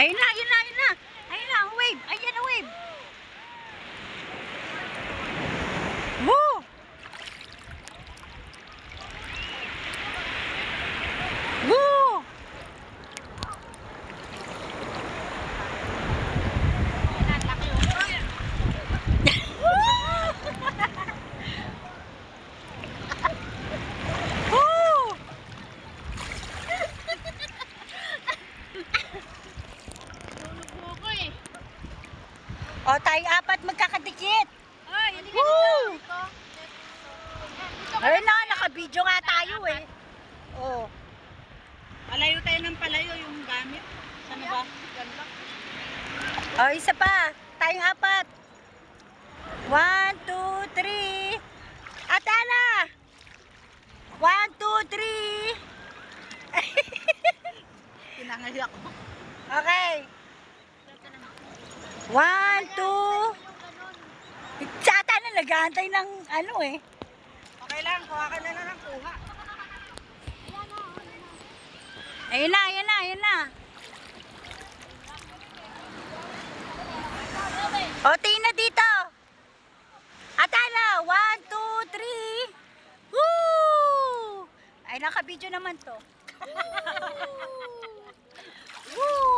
Ayun na, ayun na, ayun na. Ayun na, ang wave. Ayan ang wave. Woo! Woo! O, tayo apat magkakadikit. Ay, hindi ka Woo! dito. Ayun na, naka-video nga tayo eh. O. Palayo tayo ng palayo yung gamit. Sana ba? O, isa pa. Tayong apat. 1, 2, 3. Atala! 1, 2, 3. Tinangali ako. Okay. 1, 2. Sa ata na nag-aantay ng ano eh. Okay lang, kuha ka na lang ng kuha. Ayun na, ayun na, ayun na. O, tingin na dito. Atala, 1, 2, 3. Woo! Ay, naka-video naman to. Woo!